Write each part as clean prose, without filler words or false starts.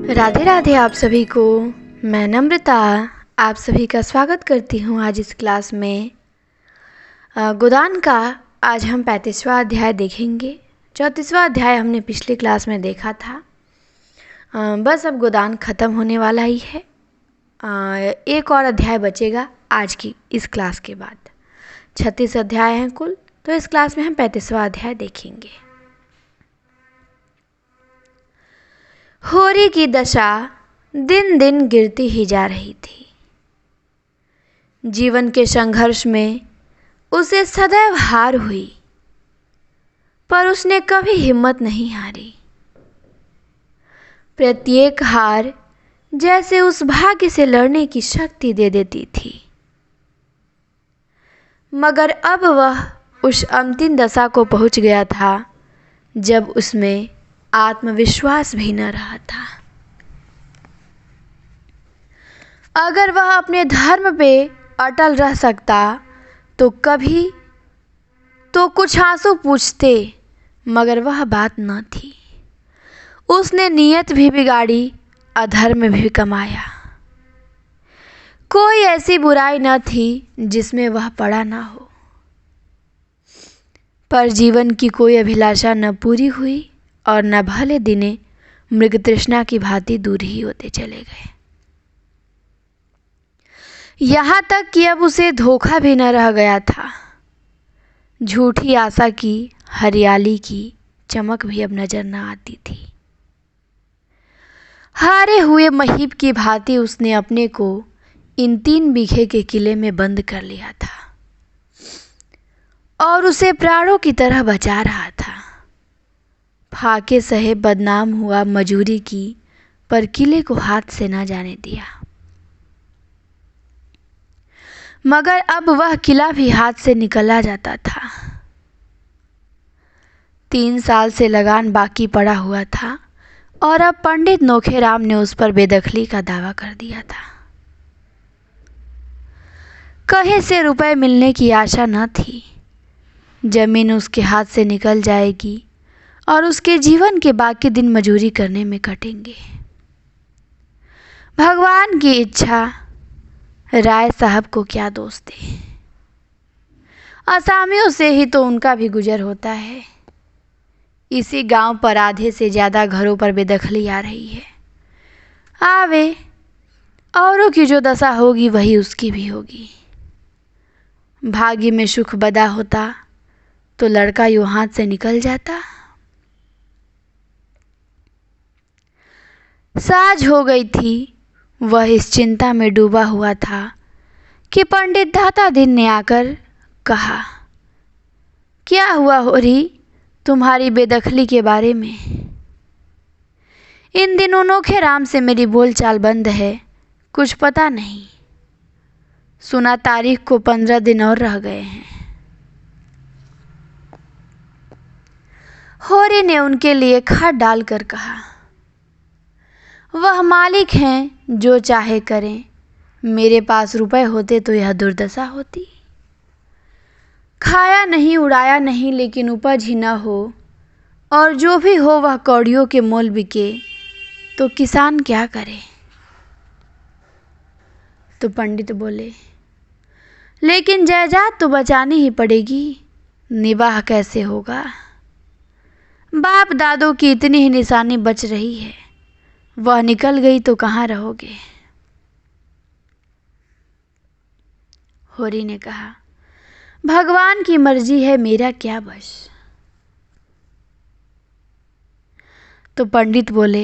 राधे राधे आप सभी को। मैं नम्रता आप सभी का स्वागत करती हूँ आज इस क्लास में। गोदान का आज हम 35वां अध्याय देखेंगे। 34वां अध्याय हमने पिछली क्लास में देखा था। बस अब गोदान ख़त्म होने वाला ही है। एक और अध्याय बचेगा आज की इस क्लास के बाद। 36 अध्याय हैं कुल, तो इस क्लास में हम 35वां अध्याय देखेंगे। होरी की दशा दिन दिन गिरती ही जा रही थी। जीवन के संघर्ष में उसे सदैव हार हुई, पर उसने कभी हिम्मत नहीं हारी। प्रत्येक हार जैसे उस भाग्य से लड़ने की शक्ति दे देती थी। मगर अब वह उस अंतिम दशा को पहुंच गया था जब उसमें आत्मविश्वास भी न रहा था। अगर वह अपने धर्म पे अटल रह सकता तो कभी तो कुछ आंसू पूछते, मगर वह बात न थी। उसने नीयत भी बिगाड़ी, अधर्म भी कमाया। कोई ऐसी बुराई न थी जिसमें वह पड़ा न हो, पर जीवन की कोई अभिलाषा न पूरी हुई और न भले दिने मृग तृष्णा की भांति दूर ही होते चले गए। यहाँ तक कि अब उसे धोखा भी न रह गया था। झूठी आशा की हरियाली की चमक भी अब नजर न आती थी। हारे हुए महीब की भांति उसने अपने को इन 3 बीघे के किले में बंद कर लिया था और उसे प्राणों की तरह बचा रहा था। फाके सहे बदनाम हुआ मजूरी की, पर किले को हाथ से न जाने दिया। मगर अब वह किला भी हाथ से निकला जाता था। 3 साल से लगान बाकी पड़ा हुआ था और अब पंडित नोखेराम ने उस पर बेदखली का दावा कर दिया था। कहीं से रुपए मिलने की आशा न थी। जमीन उसके हाथ से निकल जाएगी और उसके जीवन के बाकी दिन मजूरी करने में कटेंगे। भगवान की इच्छा, राय साहब को क्या दोष दे। असामियों से ही तो उनका भी गुजर होता है। इसी गांव पर आधे से ज़्यादा घरों पर बेदखली आ रही है। आवे, औरों की जो दशा होगी वही उसकी भी होगी। भाग्य में सुख बदा होता तो लड़का यूं हाथ से निकल जाता। साँझ हो गई थी। वह इस चिंता में डूबा हुआ था कि पंडित दाता दिन ने आकर कहा, क्या हुआ होरी तुम्हारी बेदखली के बारे में? इन दिनों नोखेराम से मेरी बोलचाल बंद है, कुछ पता नहीं। सुना तारीख को 15 दिन और रह गए हैं। होरी ने उनके लिए खाद डालकर कहा, वह मालिक हैं, जो चाहे करें। मेरे पास रुपए होते तो यह दुर्दशा होती। खाया नहीं उड़ाया नहीं, लेकिन उपज ही न हो और जो भी हो वह कौड़ियों के मोल बिके तो किसान क्या करे? तो पंडित बोले, लेकिन जायदाद तो बचानी ही पड़ेगी, निवाह कैसे होगा? बाप दादों की इतनी ही निशानी बच रही है, वह निकल गई तो कहाँ रहोगे? होरी ने कहा, भगवान की मर्जी है, मेरा क्या बस। तो पंडित बोले,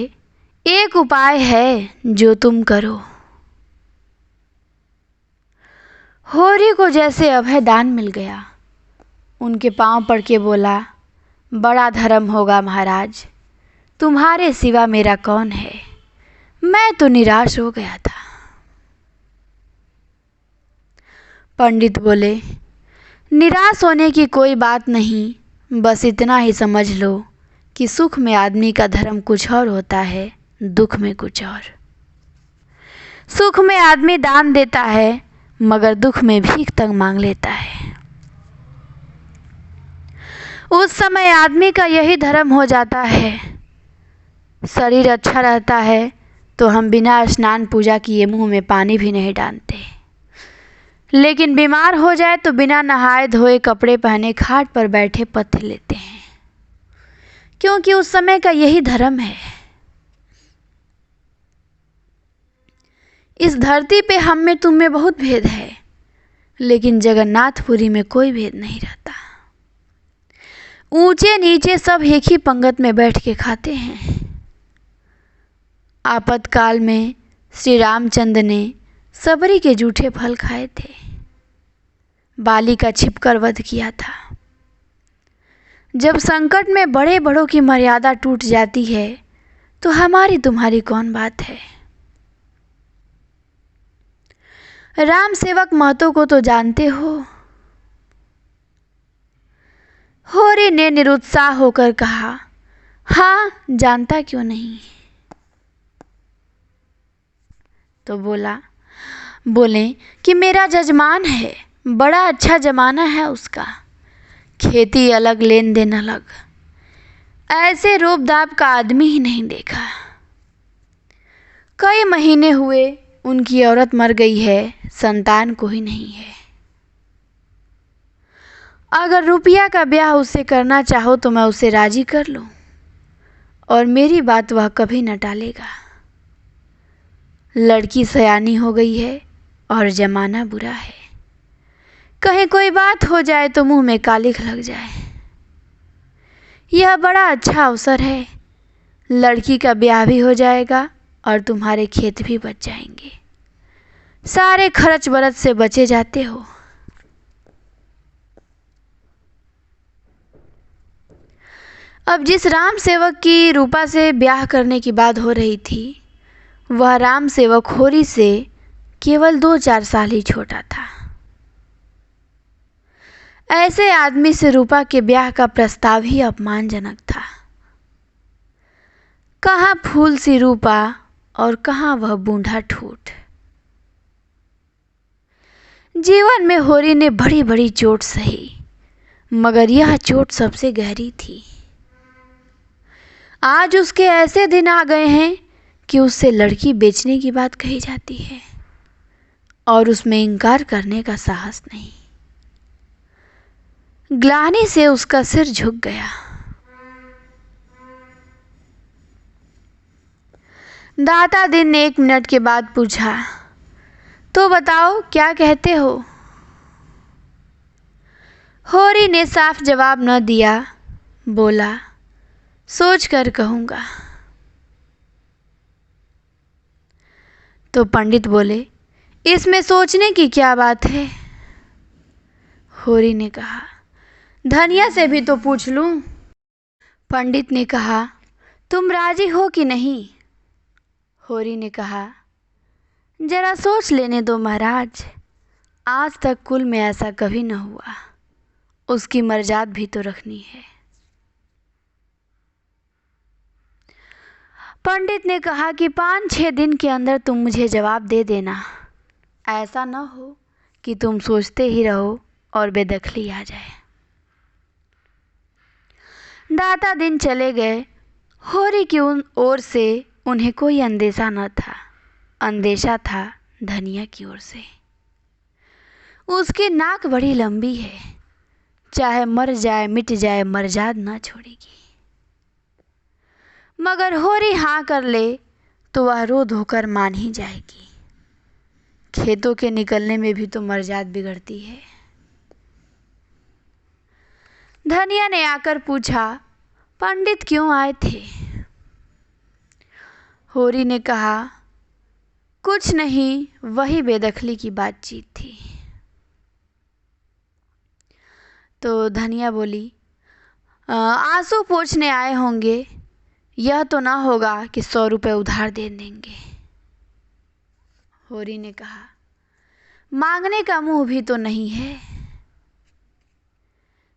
एक उपाय है जो तुम करो। होरी को जैसे अभय दान मिल गया। उनके पांव पड़ के बोला, बड़ा धर्म होगा महाराज, तुम्हारे सिवा मेरा कौन है? मैं तो निराश हो गया था। पंडित बोले, निराश होने की कोई बात नहीं, बस इतना ही समझ लो कि सुख में आदमी का धर्म कुछ और होता है, दुख में कुछ और। सुख में आदमी दान देता है, मगर दुख में भीख तक मांग लेता है। उस समय आदमी का यही धर्म हो जाता है। शरीर अच्छा रहता है तो हम बिना स्नान पूजा किए मुंह में पानी भी नहीं डालते, लेकिन बीमार हो जाए तो बिना नहाए धोए कपड़े पहने खाट पर बैठे पत्थर लेते हैं, क्योंकि उस समय का यही धर्म है। इस धरती पे हम में तुम में बहुत भेद है, लेकिन जगन्नाथपुरी में कोई भेद नहीं रहता। ऊंचे नीचे सब एक ही पंगत में बैठ के खाते हैं। आपातकाल में श्री रामचंद्र ने सबरी के जूठे फल खाए थे, बाली का छिपकर वध किया था। जब संकट में बड़े बड़ों की मर्यादा टूट जाती है तो हमारी तुम्हारी कौन बात है। राम सेवक महतो को तो जानते हो। होरी ने निरुत्साह होकर कहा, हाँ जानता क्यों नहीं। तो बोले कि मेरा जजमान है, बड़ा अच्छा जमाना है उसका, खेती अलग लेन देन अलग, ऐसे रोब दाब का आदमी ही नहीं देखा। कई महीने हुए उनकी औरत मर गई है, संतान कोई नहीं है। अगर रुपया का ब्याह उससे करना चाहो तो मैं उसे राजी कर लूं, और मेरी बात वह कभी न टालेगा। लड़की सयानी हो गई है और जमाना बुरा है, कहीं कोई बात हो जाए तो मुंह में कालिख लग जाए। यह बड़ा अच्छा अवसर है, लड़की का ब्याह भी हो जाएगा और तुम्हारे खेत भी बच जाएंगे, सारे खर्च बरच से बचे जाते हो। अब जिस राम सेवक की रूपा से ब्याह करने की बात हो रही थी, वह राम सेवक होरी से केवल 2-4 साल ही छोटा था। ऐसे आदमी से रूपा के ब्याह का प्रस्ताव ही अपमानजनक था। कहाँ फूल सी रूपा और कहाँ वह बूढ़ा ठूठ। जीवन में होरी ने बड़ी बड़ी चोट सही, मगर यह चोट सबसे गहरी थी। आज उसके ऐसे दिन आ गए हैं कि उससे लड़की बेचने की बात कही जाती है और उसमें इनकार करने का साहस नहीं। ग्लानि से उसका सिर झुक गया। दाता दिन ने 1 मिनट के बाद पूछा, तो बताओ क्या कहते हो। होरी ने साफ जवाब न दिया, बोला, सोच कर कहूँगा। तो पंडित बोले, इसमें सोचने की क्या बात है। होरी ने कहा, धनिया से भी तो पूछ लूं। पंडित ने कहा, तुम राजी हो कि नहीं। होरी ने कहा, जरा सोच लेने दो महाराज, आज तक कुल में ऐसा कभी न हुआ, उसकी मर्जाद भी तो रखनी है। पंडित ने कहा कि 5-6 दिन के अंदर तुम मुझे जवाब दे देना, ऐसा न हो कि तुम सोचते ही रहो और बेदखली आ जाए। दाता दिन चले गए। होरी की ओर से उन्हें कोई अंदेशा न था, अंदेशा था धनिया की ओर से। उसकी नाक बड़ी लंबी है, चाहे मर जाए मिट जाए मर्जाद न छोड़ेगी। मगर होरी हाँ कर ले तो वह रो धोकर मान ही जाएगी। खेतों के निकलने में भी तो मर्जाद बिगड़ती है। धनिया ने आकर पूछा, पंडित क्यों आए थे। होरी ने कहा, कुछ नहीं, वही बेदखली की बातचीत थी। तो धनिया बोली, आंसू पोंछने आए होंगे, यह तो ना होगा कि 100 रुपये उधार दे देंगे। होरी ने कहा, मांगने का मुंह भी तो नहीं है।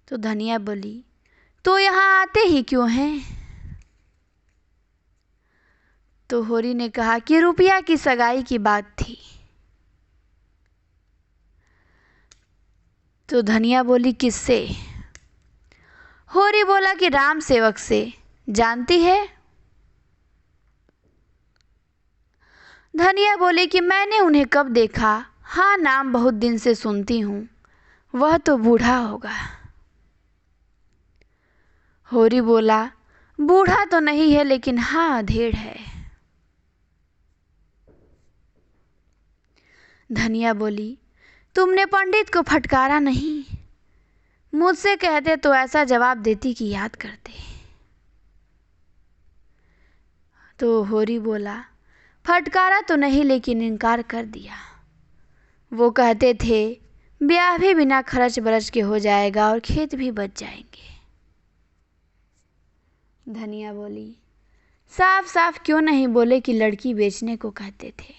तो धनिया बोली, तो यहाँ आते ही क्यों हैं। तो होरी ने कहा कि रुपया की सगाई की बात थी। तो धनिया बोली, किससे। होरी बोला कि राम सेवक से, जानती है। धनिया बोली कि मैंने उन्हें कब देखा, हाँ नाम बहुत दिन से सुनती हूँ, वह तो बूढ़ा होगा। होरी बोला, बूढ़ा तो नहीं है लेकिन हाँ अधेड़ है। धनिया बोली, तुमने पंडित को फटकारा नहीं, मुझसे कहते तो ऐसा जवाब देती कि याद करते। तो होरी बोला, फटकारा तो नहीं लेकिन इनकार कर दिया। वो कहते थे ब्याह भी बिना खर्च बरच के हो जाएगा और खेत भी बच जाएंगे। धनिया बोली, साफ साफ क्यों नहीं बोले कि लड़की बेचने को कहते थे।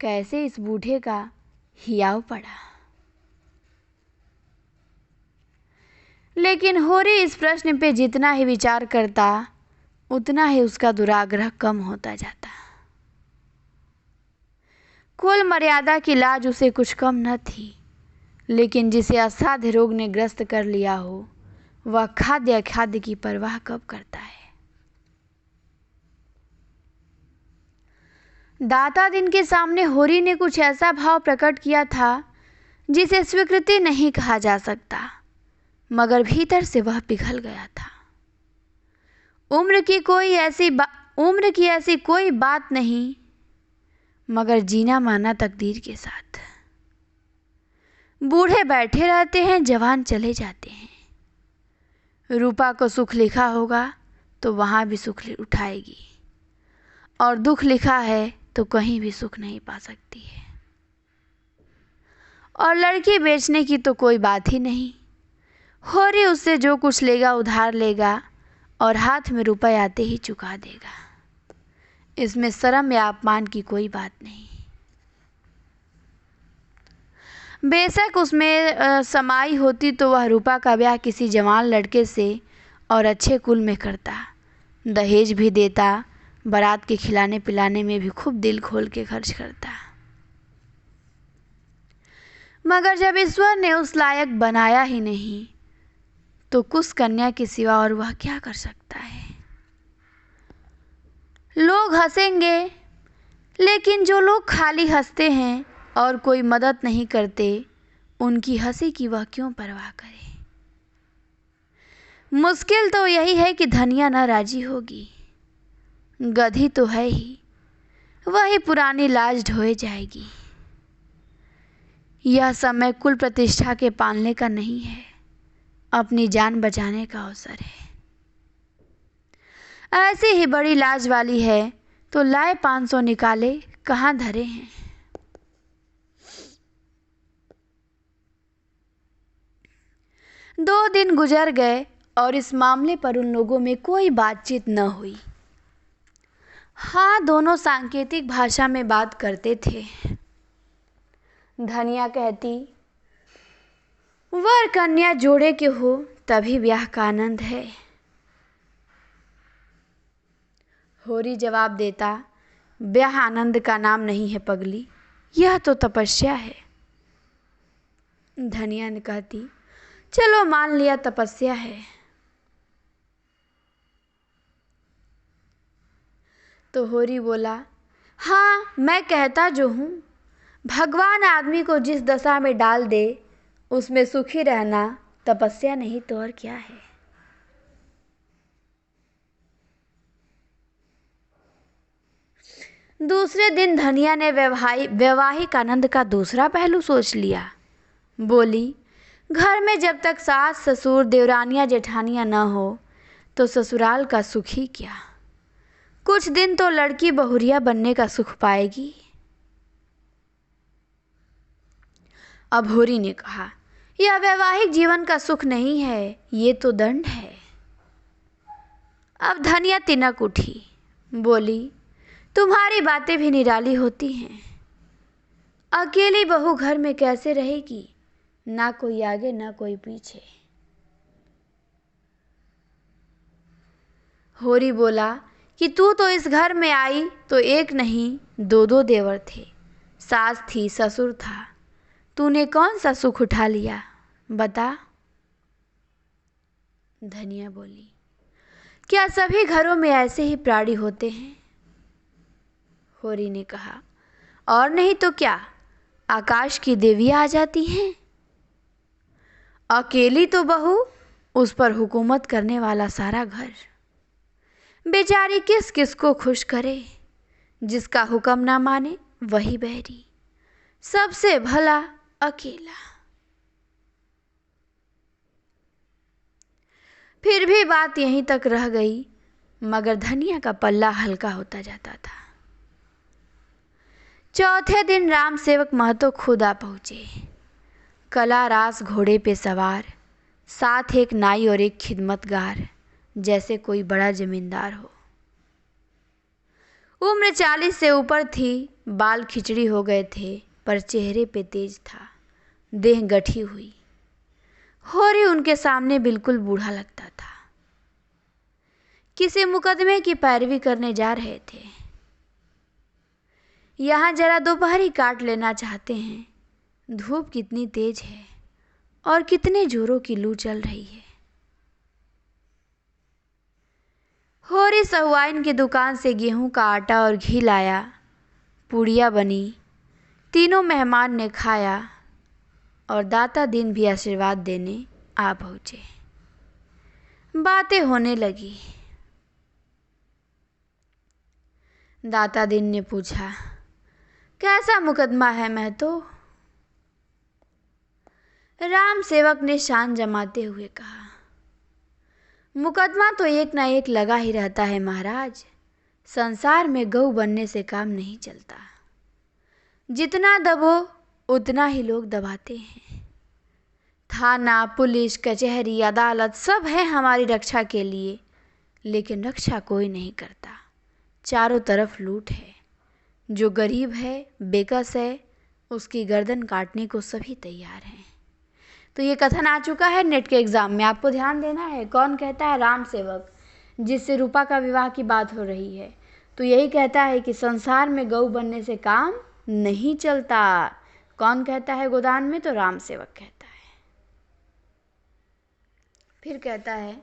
कैसे इस बूढ़े का हियाव पड़ा। लेकिन होरी इस प्रश्न पे जितना ही विचार करता उतना ही उसका दुराग्रह कम होता जाता। कुल मर्यादा की लाज उसे कुछ कम न थी, लेकिन जिसे असाध्य रोग ने ग्रस्त कर लिया हो वह खाद्य अखाद्य की परवाह कब करता है। दाता दिन के सामने होरी ने कुछ ऐसा भाव प्रकट किया था जिसे स्वीकृति नहीं कहा जा सकता, मगर भीतर से वह पिघल गया था। उम्र की ऐसी कोई बात नहीं, मगर जीना माना तकदीर के साथ। बूढ़े बैठे रहते हैं, जवान चले जाते हैं। रूपा को सुख लिखा होगा तो वहाँ भी सुख उठाएगी, और दुख लिखा है तो कहीं भी सुख नहीं पा सकती है। और लड़की बेचने की तो कोई बात ही नहीं। होरी उससे जो कुछ लेगा उधार लेगा और हाथ में रुपए आते ही चुका देगा। इसमें शर्म या अपमान की कोई बात नहीं। बेशक उसमें समाई होती तो वह रूपा का ब्याह किसी जवान लड़के से और अच्छे कुल में करता, दहेज भी देता, बारात के खिलाने पिलाने में भी खूब दिल खोल के खर्च करता। मगर जब ईश्वर ने उस लायक बनाया ही नहीं तो कुछ कन्या के सिवा और वह क्या कर सकता है। लोग हंसेंगे, लेकिन जो लोग खाली हंसते हैं और कोई मदद नहीं करते उनकी हंसी की वह क्यों परवाह करे। मुश्किल तो यही है कि धनिया न राजी होगी। गधी तो है ही, वही पुरानी लाज ढोए जाएगी। यह समय कुल प्रतिष्ठा के पालने का नहीं है, अपनी जान बचाने का अवसर है। ऐसी ही बड़ी लाज वाली है तो लाए 500 निकाले कहाँ धरे हैं। दो दिन गुजर गए और इस मामले पर उन लोगों में कोई बातचीत न हुई। हाँ, दोनों सांकेतिक भाषा में बात करते थे। धनिया कहती, वर कन्या जोड़े के हो तभी ब्याह का आनंद है। होरी जवाब देता, ब्याह आनंद का नाम नहीं है पगली, यह तो तपस्या है। धनिया ने कहती, चलो मान लिया तपस्या है। तो होरी बोला, हाँ मैं कहता जो हूँ, भगवान आदमी को जिस दशा में डाल दे उसमें सुखी रहना तपस्या नहीं तो और क्या है। दूसरे दिन धनिया ने वैवाहिक आनंद का दूसरा पहलू सोच लिया। बोली, घर में जब तक सास ससुर देवरानियां जेठानियां न हो तो ससुराल का सुख ही क्या। कुछ दिन तो लड़की बहुरिया बनने का सुख पाएगी। अब होरी ने कहा, यह वैवाहिक जीवन का सुख नहीं है, ये तो दंड है। अब धनिया तिनक उठी, बोली, तुम्हारी बातें भी निराली होती हैं। अकेली बहू घर में कैसे रहेगी, ना कोई आगे ना कोई पीछे। होरी बोला कि तू तो इस घर में आई तो एक नहीं दो दो देवर थे, सास थी ससुर था, तूने कौन सा सुख उठा लिया बता। धनिया बोली, क्या सभी घरों में ऐसे ही प्राणी होते हैं। होरी ने कहा। और नहीं तो क्या, आकाश की देवियाँ आ जाती हैं। अकेली तो बहू, उस पर हुकूमत करने वाला सारा घर। बेचारी किस किस को खुश करे, जिसका हुक्म ना माने वही बहरी, सबसे भला अकेला। फिर भी बात यहीं तक रह गई, मगर धनिया का पल्ला हल्का होता जाता था। चौथे दिन राम सेवक महतो खुद आ पहुंचे, कला रास घोड़े पे सवार, साथ एक नाई और एक खिदमतगार, जैसे कोई बड़ा जमींदार हो। उम्र 40 से ऊपर थी, बाल खिचड़ी हो गए थे, पर चेहरे पे तेज था, देह गठी हुई। होरी उनके सामने बिल्कुल बूढ़ा लगता था। किसी मुकदमे की पैरवी करने जा रहे थे। यहाँ जरा दोपहरी काट लेना चाहते हैं। धूप कितनी तेज है और कितने जोरों की लू चल रही है। होरी सहुआइन की दुकान से गेहूं का आटा और घी लाया, पूड़ियाँ बनी, तीनों मेहमान ने खाया और दाता दिन भी आशीर्वाद देने आ पहुँचे। बातें होने लगी। दाता दिन ने पूछा, कैसा मुकदमा है महतो? राम सेवक ने शान जमाते हुए कहा, मुकदमा तो एक ना एक लगा ही रहता है महाराज। संसार में गऊ बनने से काम नहीं चलता। जितना दबो उतना ही लोग दबाते हैं। थाना, पुलिस, कचहरी, अदालत सब है हमारी रक्षा के लिए, लेकिन रक्षा कोई नहीं करता। चारों तरफ लूट है। जो गरीब है, बेकस है, उसकी गर्दन काटने को सभी तैयार हैं। तो ये कथन आ चुका है नेट के एग्ज़ाम में, आपको ध्यान देना है। कौन कहता है? राम सेवक, जिससे रूपा का विवाह की बात हो रही है। तो यही कहता है कि संसार में गऊ बनने से काम नहीं चलता। कौन कहता है गोदान में? तो राम सेवक कहता है। फिर कहता है,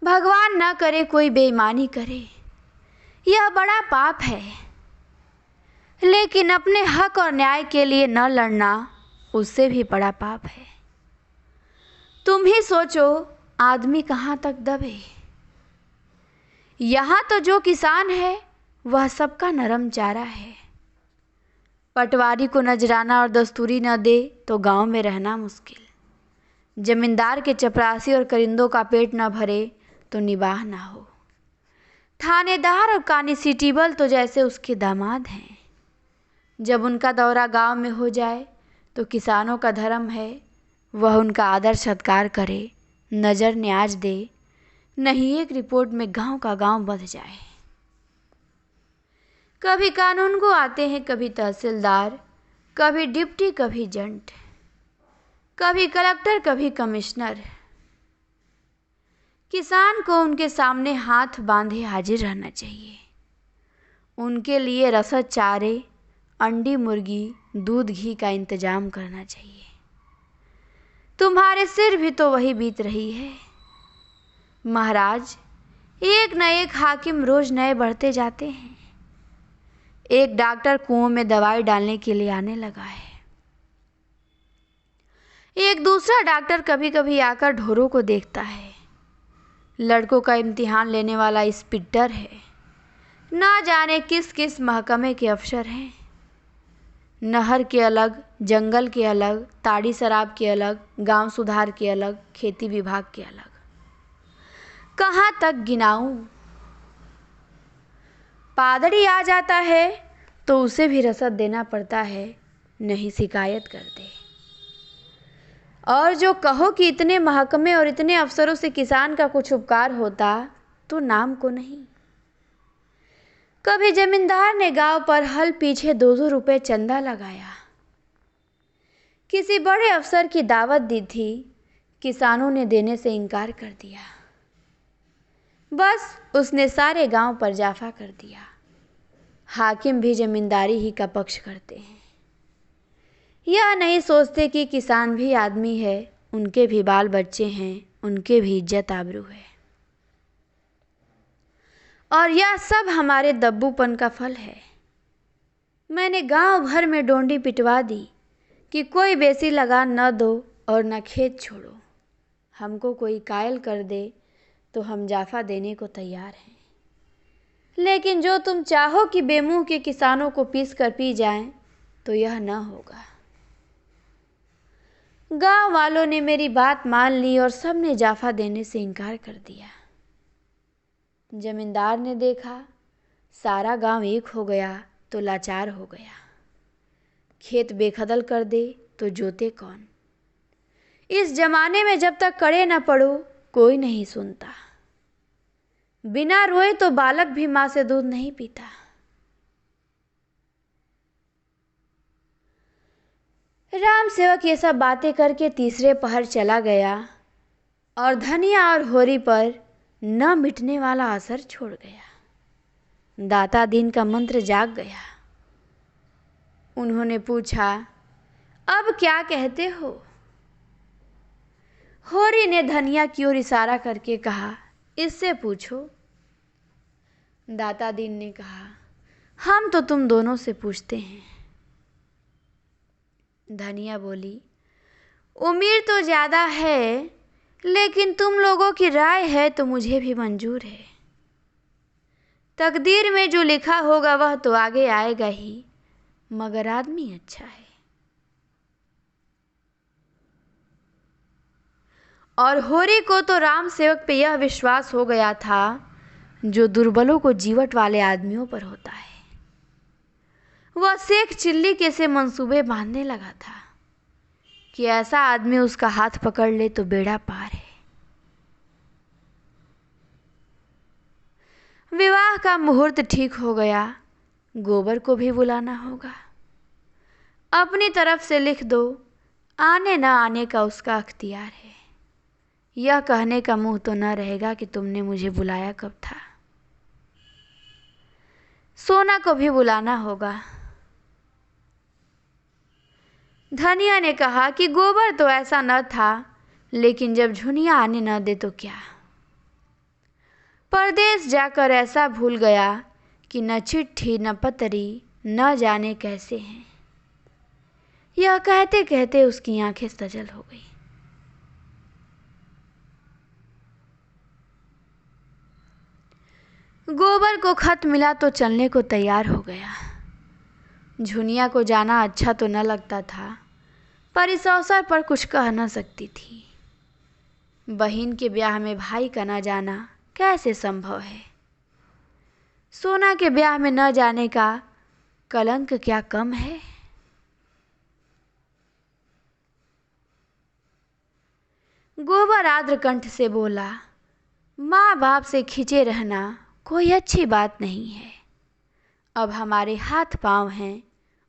भगवान ना करे कोई बेईमानी करे, यह बड़ा पाप है, लेकिन अपने हक और न्याय के लिए न लड़ना उससे भी बड़ा पाप है। तुम ही सोचो, आदमी कहाँ तक दबे। यहाँ तो जो किसान है वह सबका नरम चारा है। पटवारी को नजराना और दस्तूरी न दे तो गांव में रहना मुश्किल। जमींदार के चपरासी और करिंदों का पेट न भरे तो निवाह ना हो। थानेदार और कानिस्टेबल तो जैसे उसके दामाद हैं। जब उनका दौरा गांव में हो जाए तो किसानों का धर्म है वह उनका आदर सत्कार करे, नज़र न्याज दे, नहीं एक रिपोर्ट में गांव का गांव बंध जाए। कभी कानून को आते हैं, कभी तहसीलदार, कभी डिप्टी, कभी जंट, कभी कलेक्टर, कभी कमिश्नर। किसान को उनके सामने हाथ बांधे हाजिर रहना चाहिए। उनके लिए रसद चारे, अंडी, मुर्गी, दूध, घी का इंतजाम करना चाहिए। तुम्हारे सिर भी तो वही बीत रही है महाराज। एक न एक हाकिम रोज नए बढ़ते जाते हैं। एक डॉक्टर कुओं में दवाई डालने के लिए आने लगा है। एक दूसरा डॉक्टर कभी कभी आकर ढोरों को देखता है। लड़कों का इम्तिहान लेने वाला इंस्पेक्टर है। ना जाने किस किस महकमे के अफसर हैं। नहर के अलग, जंगल के अलग, ताड़ी शराब के अलग, गांव सुधार के अलग, खेती विभाग के अलग। कहाँ तक गिनाऊं? पादरी आ जाता है तो उसे भी रसद देना पड़ता है, नहीं शिकायत कर दे। और जो कहो कि इतने महकमे और इतने अफसरों से किसान का कुछ उपकार होता तो नाम को नहीं। कभी जमींदार ने गांव पर हल पीछे 2-2 रुपए चंदा लगाया। किसी बड़े अफसर की दावत दी थी, किसानों ने देने से इनकार कर दिया। बस उसने सारे गांव पर जाफा कर दिया। हाकिम भी जमींदारी ही का पक्ष करते हैं। यह नहीं सोचते कि किसान भी आदमी है, उनके भी बाल बच्चे हैं, उनके भी इज्जत आबरू है। और यह सब हमारे दब्बूपन का फल है। मैंने गांव भर में डोंडी पिटवा दी कि कोई बेसी लगान न दो और न खेत छोड़ो। हमको कोई कायल कर दे तो हम जाफा देने को तैयार हैं, लेकिन जो तुम चाहो कि बेमुंह के किसानों को पीस कर पी जाएं, तो यह न होगा। गांव वालों ने मेरी बात मान ली और सबने जाफा देने से इनकार कर दिया। जमींदार ने देखा सारा गांव एक हो गया तो लाचार हो गया। खेत बेखदल कर दे तो जोते कौन। इस जमाने में जब तक कड़े न पड़ो कोई नहीं सुनता। बिना रोए तो बालक भी मां से दूध नहीं पीता। राम सेवक ये सब बातें करके तीसरे पहर चला गया और धनिया और होरी पर न मिटने वाला असर छोड़ गया। दाता दीन का मंत्र जाग गया। उन्होंने पूछा, अब क्या कहते हो? होरी ने धनिया की ओर इशारा करके कहा, इससे पूछो। दाता दीन ने कहा, हम तो तुम दोनों से पूछते हैं। धनिया बोली, उम्र तो ज़्यादा है, लेकिन तुम लोगों की राय है तो मुझे भी मंजूर है। तकदीर में जो लिखा होगा वह तो आगे आएगा ही, मगर आदमी अच्छा है। और होरी को तो राम सेवक पे यह विश्वास हो गया था जो दुर्बलों को जीवट वाले आदमियों पर होता है। वह शेख चिल्ली के से मंसूबे बांधने लगा था कि ऐसा आदमी उसका हाथ पकड़ ले तो बेड़ा पार है। विवाह का मुहूर्त ठीक हो गया। गोबर को भी बुलाना होगा। अपनी तरफ से लिख दो, आने न आने का उसका अख्तियार है। यह कहने का मुंह तो न रहेगा कि तुमने मुझे बुलाया कब था। सोना को भी बुलाना होगा। धनिया ने कहा कि गोबर तो ऐसा न था, लेकिन जब झुनिया आने न दे तो क्या। परदेश जाकर ऐसा भूल गया कि न चिट्ठी न पतरी न जाने कैसे हैं। यह कहते कहते उसकी आंखें सजल हो गई। गोबर को खत मिला तो चलने को तैयार हो गया। झुनिया को जाना अच्छा तो न लगता था, पर इस अवसर पर कुछ कह न सकती थी। बहन के ब्याह में भाई का न जाना कैसे संभव है। सोना के ब्याह में न जाने का कलंक क्या कम है। गोबर आर्द्र कंठ से बोला, माँ बाप से खिंचे रहना कोई अच्छी बात नहीं है। अब हमारे हाथ पांव हैं,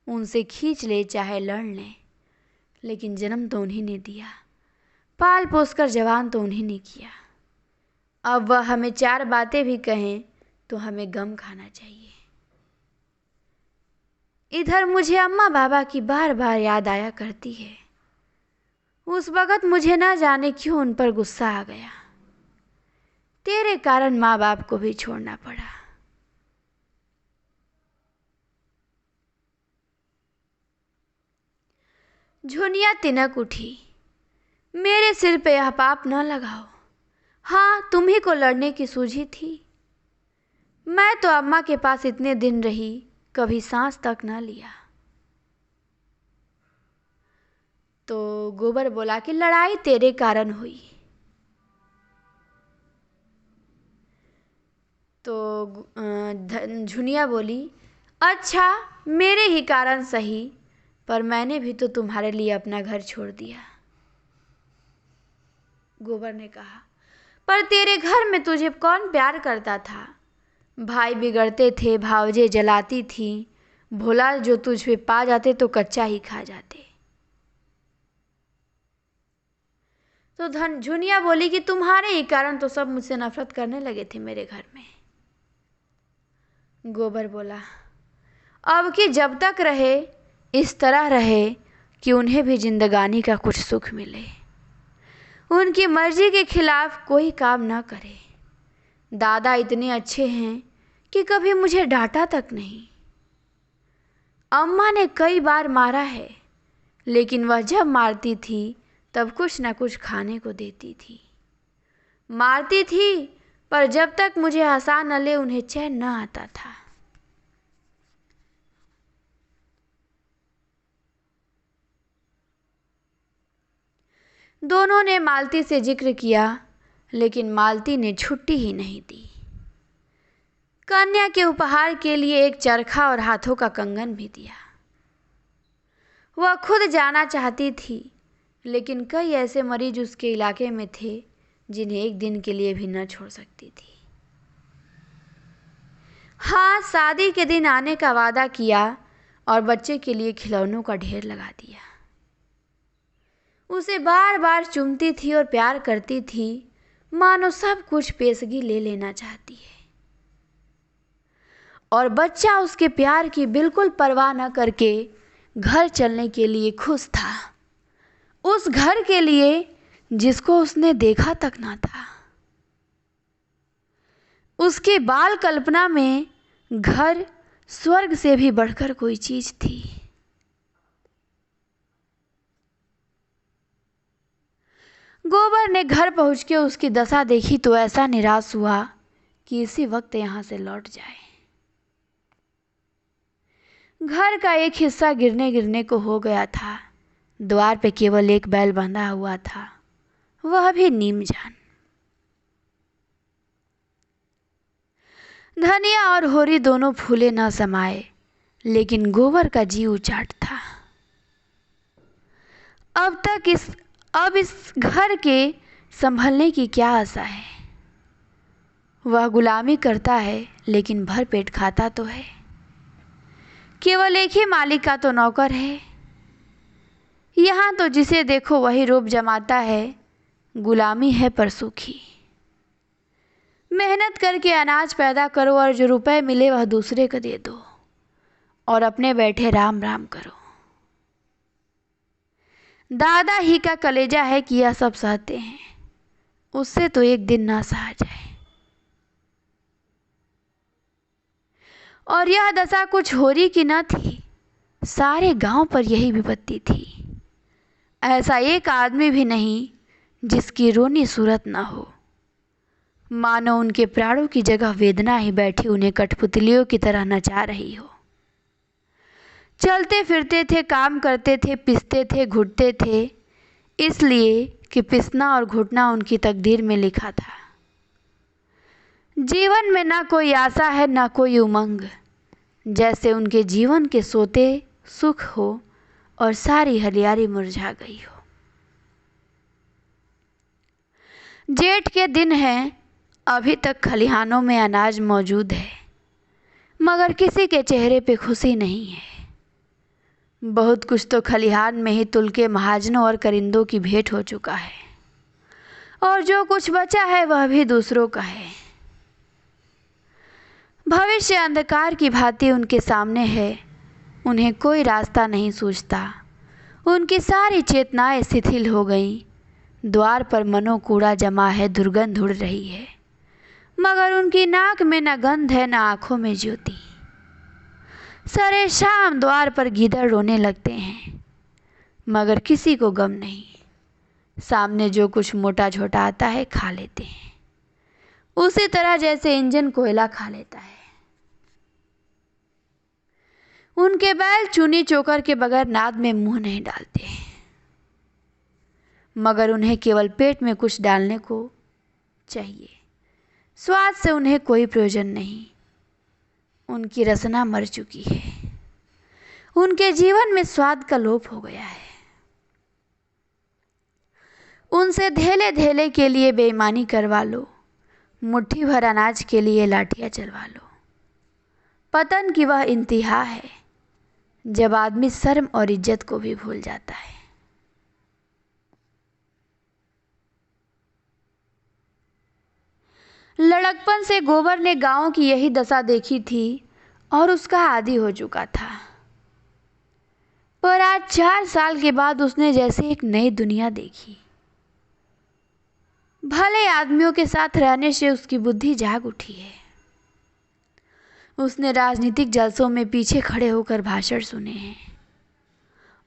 उनसे खींच ले चाहे लड़ लें, लेकिन जन्म तो उन्हीं ने दिया, पाल पोस कर जवान तो उन्हीं ने किया। अब वह हमें चार बातें भी कहें तो हमें गम खाना चाहिए। इधर मुझे अम्मा बाबा की बार बार याद आया करती है। उस वक़्त मुझे न जाने क्यों उन पर गुस्सा आ गया। तेरे कारण माँ बाप को भी छोड़ना पड़ा। झुनिया तिनक उठी, मेरे सिर पे यह पाप न लगाओ। हाँ, तुम्ही को लड़ने की सूझी थी। मैं तो अम्मा के पास इतने दिन रही, कभी सांस तक न लिया। तो गोबर बोला कि लड़ाई तेरे कारण हुई। तो झुनिया बोली, अच्छा मेरे ही कारण सही, पर मैंने भी तो तुम्हारे लिए अपना घर छोड़ दिया। गोबर ने कहा, पर तेरे घर में तुझे कौन प्यार करता था। भाई बिगड़ते थे, भावजे जलाती थी, भोला जो तुझ पे पा जाते तो कच्चा ही खा जाते। तो झुनिया बोली कि तुम्हारे ही कारण तो सब मुझसे नफरत करने लगे थे मेरे घर में। गोबर बोला, अब कि जब तक रहे इस तरह रहे कि उन्हें भी जिंदगानी का कुछ सुख मिले। उनकी मर्जी के खिलाफ कोई काम ना करे। दादा इतने अच्छे हैं कि कभी मुझे डांटा तक नहीं। अम्मा ने कई बार मारा है, लेकिन वह जब मारती थी तब कुछ न कुछ खाने को देती थी। मारती थी, पर जब तक मुझे हंसा न ले उन्हें चैन न आता था। दोनों ने मालती से जिक्र किया, लेकिन मालती ने छुट्टी ही नहीं दी। कन्या के उपहार के लिए एक चरखा और हाथों का कंगन भी दिया। वह खुद जाना चाहती थी, लेकिन कई ऐसे मरीज उसके इलाके में थे जिन्हें एक दिन के लिए भी न छोड़ सकती थी। हाँ, शादी के दिन आने का वादा किया और बच्चे के लिए खिलौनों का ढेर लगा दिया। उसे बार बार चूमती थी और प्यार करती थी, मानो सब कुछ पेशगी ले लेना चाहती है। और बच्चा उसके प्यार की बिल्कुल परवाह न करके घर चलने के लिए खुश था, उस घर के लिए जिसको उसने देखा तक ना था। उसके बाल कल्पना में घर स्वर्ग से भी बढ़कर कोई चीज थी। गोबर ने घर पहुंच के उसकी दशा देखी तो ऐसा निराश हुआ कि इसी वक्त यहां से लौट जाए। घर का एक हिस्सा गिरने गिरने को हो गया था। द्वार पे केवल एक बैल बंधा हुआ था, वह भी नीमजान। धनिया और होरी दोनों फूले न समाये, लेकिन गोबर का जी उचाट था। अब इस घर के संभलने की क्या आशा है। वह गुलामी करता है, लेकिन भर पेट खाता तो है। केवल एक ही मालिक का तो नौकर है। यहाँ तो जिसे देखो वही रोब जमाता है। गुलामी है पर सुखी। मेहनत करके अनाज पैदा करो और जो रुपए मिले वह दूसरे को दे दो और अपने बैठे राम राम करो। दादा ही का कलेजा है कि यह सब सहते हैं, उससे तो एक दिन ना सहा जाए। और यह दशा कुछ होरी की न थी, सारे गांव पर यही विपत्ति थी। ऐसा एक आदमी भी नहीं जिसकी रोनी सूरत न हो। मानो उनके प्राणों की जगह वेदना ही बैठी उन्हें कठपुतलियों की तरह नचा रही हो। चलते फिरते थे, काम करते थे, पिसते थे, घुटते थे, इसलिए कि पिसना और घुटना उनकी तकदीर में लिखा था। जीवन में ना कोई आशा है ना कोई उमंग, जैसे उनके जीवन के सोते सुख हो और सारी हरियाली मुरझा गई हो। जेठ के दिन हैं, अभी तक खलिहानों में अनाज मौजूद है, मगर किसी के चेहरे पे खुशी नहीं है। बहुत कुछ तो खलिहान में ही तुल के महाजनों और करिंदों की भेंट हो चुका है, और जो कुछ बचा है वह भी दूसरों का है। भविष्य अंधकार की भांति उनके सामने है, उन्हें कोई रास्ता नहीं सूझता। उनकी सारी चेतनाएं शिथिल हो गईं। द्वार पर मनो कूड़ा जमा है, दुर्गंध उड़ रही है, मगर उनकी नाक में न गंध है न आंखों में ज्योति। सरे शाम द्वार पर गीदड़ रोने लगते हैं, मगर किसी को गम नहीं। सामने जो कुछ मोटा छोटा आता है खा लेते हैं, उसी तरह जैसे इंजन कोयला खा लेता है। उनके बैल चूनी चोकर के बगैर नाद में मुंह नहीं डालते, मगर उन्हें केवल पेट में कुछ डालने को चाहिए। स्वाद से उन्हें कोई प्रयोजन नहीं। उनकी रसना मर चुकी है, उनके जीवन में स्वाद का लोप हो गया है। उनसे धेले धेले के लिए बेईमानी करवा लो, मुट्ठी भर अनाज के लिए लाठियां चलवा लो। पतन की वह इंतहा है जब आदमी शर्म और इज्जत को भी भूल जाता है। लड़कपन से गोबर ने गांव की यही दशा देखी थी और उसका आदी हो चुका था। पर आज 4 साल के बाद उसने जैसे एक नई दुनिया देखी। भले आदमियों के साथ रहने से उसकी बुद्धि जाग उठी है। उसने राजनीतिक जलसों में पीछे खड़े होकर भाषण सुने हैं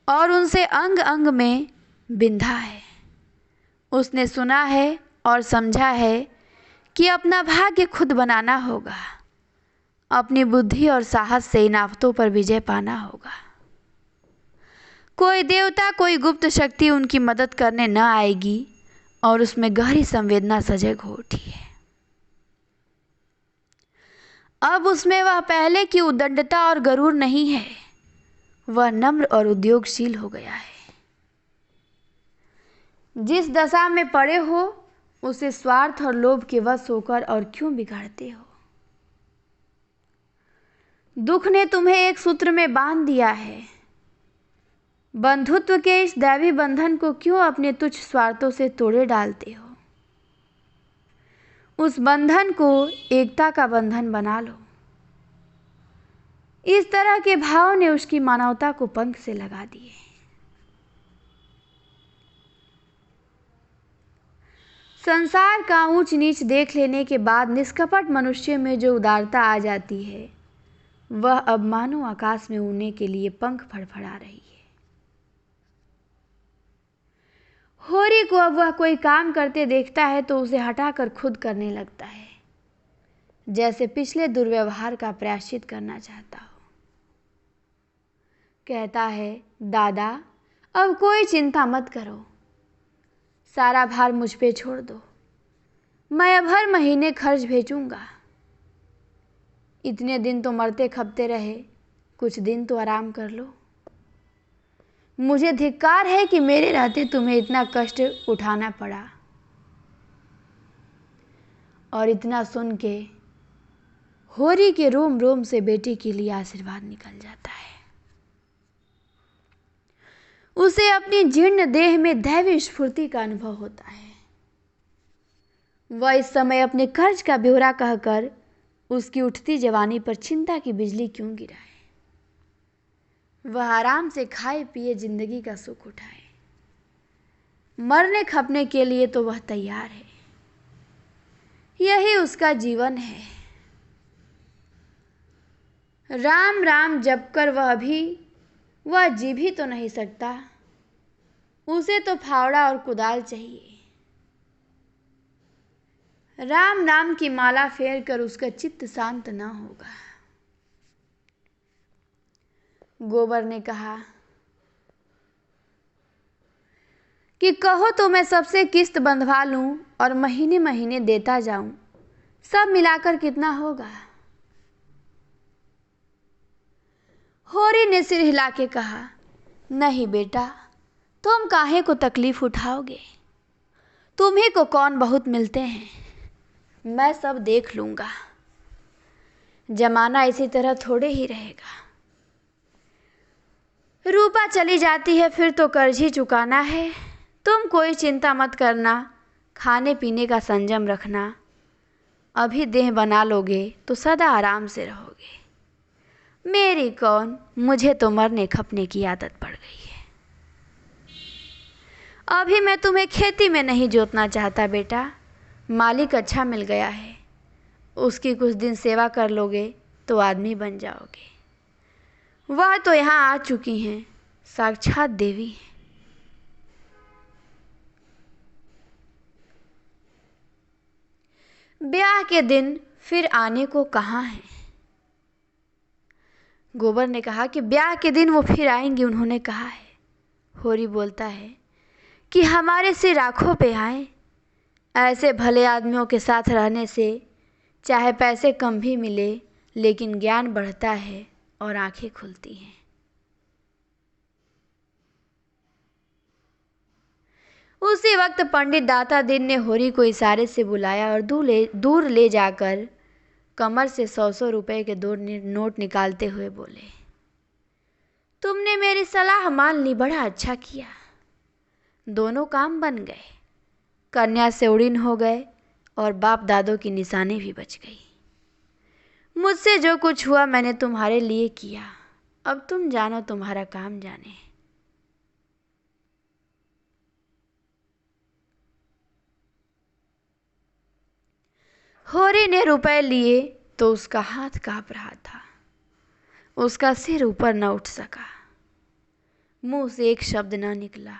और उनसे अंग अंग में बिंधा है। उसने सुना है और समझा है कि अपना भाग्य खुद बनाना होगा, अपनी बुद्धि और साहस से इन आफतों पर विजय पाना होगा। कोई देवता, कोई गुप्त शक्ति उनकी मदद करने न आएगी और उसमें गहरी संवेदना सजग हो उठी है। अब उसमें वह पहले की उद्दंडता और गरूर नहीं है, वह नम्र और उद्योगशील हो गया है। जिस दशा में पड़े हो उसे स्वार्थ और लोभ के वश होकर और क्यों बिगाड़ते हो? दुख ने तुम्हें एक सूत्र में बांध दिया है। बंधुत्व के इस दैवी बंधन को क्यों अपने तुच्छ स्वार्थों से तोड़े डालते हो? उस बंधन को एकता का बंधन बना लो। इस तरह के भाव ने उसकी मानवता को पंख से लगा दिए। संसार का ऊंच नीच देख लेने के बाद निष्कपट मनुष्य में जो उदारता आ जाती है, वह अब मानो आकाश में उड़ने के लिए पंख फड़फड़ा रही है। होरी को अब वह कोई काम करते देखता है तो उसे हटाकर खुद करने लगता है, जैसे पिछले दुर्व्यवहार का प्रायश्चित करना चाहता हो। कहता है, दादा अब कोई चिंता मत करो, सारा भार मुझ पे छोड़ दो, मैं अब हर महीने खर्च भेजूंगा। इतने दिन तो मरते खपते रहे, कुछ दिन तो आराम कर लो। मुझे धिक्कार है कि मेरे रहते तुम्हें इतना कष्ट उठाना पड़ा। और इतना सुन के होरी के रोम रोम से बेटी के लिए आशीर्वाद निकल जाता है। उसे अपनी जीर्ण देह में दैवी स्फूर्ति का अनुभव होता है। वह इस समय अपने कर्ज का ब्यौरा कहकर उसकी उठती जवानी पर चिंता की बिजली क्यों गिराए। वह आराम से खाए पिए जिंदगी का सुख उठाए। मरने खपने के लिए तो वह तैयार है। यही उसका जीवन है। राम राम जपकर वह जी भी तो नहीं सकता। उसे तो फावड़ा और कुदाल चाहिए। राम नाम की माला फेर कर उसका चित्त शांत न होगा। गोबर ने कहा कि कहो तो मैं सबसे किस्त बंधवा लूं और महीने महीने देता जाऊं, सब मिलाकर कितना होगा? होरी ने सिर हिला के कहा, नहीं बेटा, तुम काहे को तकलीफ उठाओगे? तुम्ही को कौन बहुत मिलते हैं, मैं सब देख लूंगा। जमाना इसी तरह थोड़े ही रहेगा। रूपा चली जाती है फिर तो कर्ज ही चुकाना है। तुम कोई चिंता मत करना, खाने पीने का संयम रखना। अभी देह बना लोगे तो सदा आराम से रहोगे। मेरी कौन, मुझे तो मरने खपने की आदत पड़ गई है। अभी मैं तुम्हें खेती में नहीं जोतना चाहता बेटा, मालिक अच्छा मिल गया है। उसकी कुछ दिन सेवा कर लोगे तो आदमी बन जाओगे। वह तो यहाँ आ चुकी हैं, साक्षात देवी हैं। ब्याह के दिन फिर आने को कहाँ हैं? गोबर ने कहा कि ब्याह के दिन वो फिर आएंगी, उन्होंने कहा है। होरी बोलता है कि हमारे सिर आँखों पे आए। ऐसे भले आदमियों के साथ रहने से चाहे पैसे कम भी मिले, लेकिन ज्ञान बढ़ता है और आंखें खुलती हैं। उसी वक्त पंडित दाता दिन ने होरी को इशारे से बुलाया और दूर ले जाकर कमर से 100-100 रुपए के 2 नोट निकालते हुए बोले, तुमने मेरी सलाह मान ली, बड़ा अच्छा किया। दोनों काम बन गए। कन्या से उड़ीन हो गए और बाप दादों की निशानी भी बच गई। मुझसे जो कुछ हुआ मैंने तुम्हारे लिए किया, अब तुम जानो, तुम्हारा काम जाने। होरी ने रुपए लिए तो उसका हाथ काँप रहा था। उसका सिर ऊपर न उठ सका, मुंह से एक शब्द न निकला,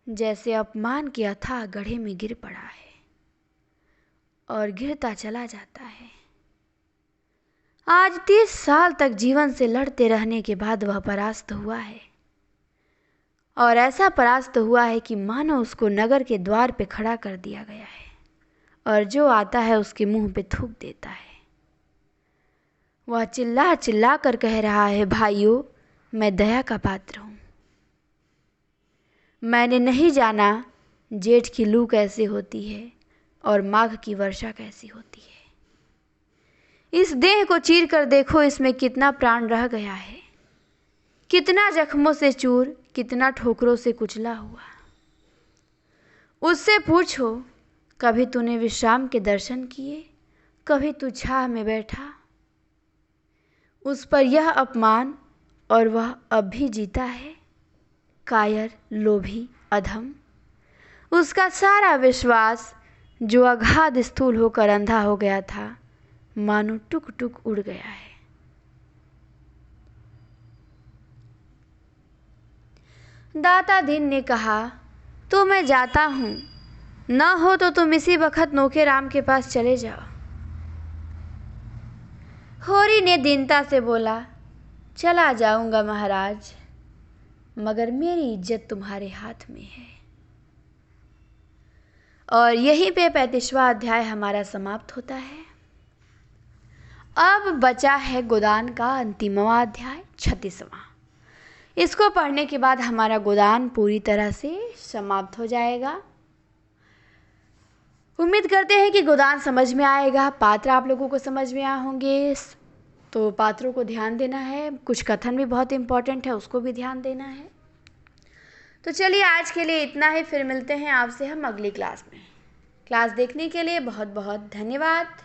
जैसे अपमान के अथाह गड्ढे में गिर पड़ा है और गिरता चला जाता है। आज 30 साल तक जीवन से लड़ते रहने के बाद वह परास्त हुआ है, और ऐसा परास्त हुआ है कि मानो उसको नगर के द्वार पे खड़ा कर दिया गया है और जो आता है उसके मुंह पे थूक देता है। वह चिल्ला चिल्ला कर कह रहा है, भाइयों, मैं दया का पात्र हूँ। मैंने नहीं जाना जेठ की लू कैसे होती है और माघ की वर्षा कैसी होती है। इस देह को चीर कर देखो, इसमें कितना प्राण रह गया है, कितना जख्मों से चूर, कितना ठोकरों से कुचला हुआ। उससे पूछो, कभी तूने विश्राम के दर्शन किए, कभी तू छाह में बैठा। उस पर यह अपमान और वह अब भी जीता है, कायर, लोभी, अधम। उसका सारा विश्वास जो अगाध स्थूल होकर अंधा हो गया था, मानो टुक टुक उड़ गया है। दाता दीन ने कहा, तो मैं जाता हूँ, न हो तो तुम इसी वक्त नोके राम के पास चले जाओ। होरी ने दीनता से बोला, चला जाऊंगा महाराज, मगर मेरी इज्जत तुम्हारे हाथ में है। और यहीं पे 35वां अध्याय हमारा समाप्त होता है। अब बचा है गोदान का अंतिमवां अध्याय, 36वां। इसको पढ़ने के बाद हमारा गोदान पूरी तरह से समाप्त हो जाएगा। उम्मीद करते हैं कि गोदान समझ में आएगा, पात्र आप लोगों को समझ में आए होंगे, तो पात्रों को ध्यान देना है। कुछ कथन भी बहुत इम्पोर्टेंट है, उसको भी ध्यान देना है। तो चलिए आज के लिए इतना ही, फिर मिलते हैं आपसे हम अगली क्लास में। क्लास देखने के लिए बहुत बहुत धन्यवाद।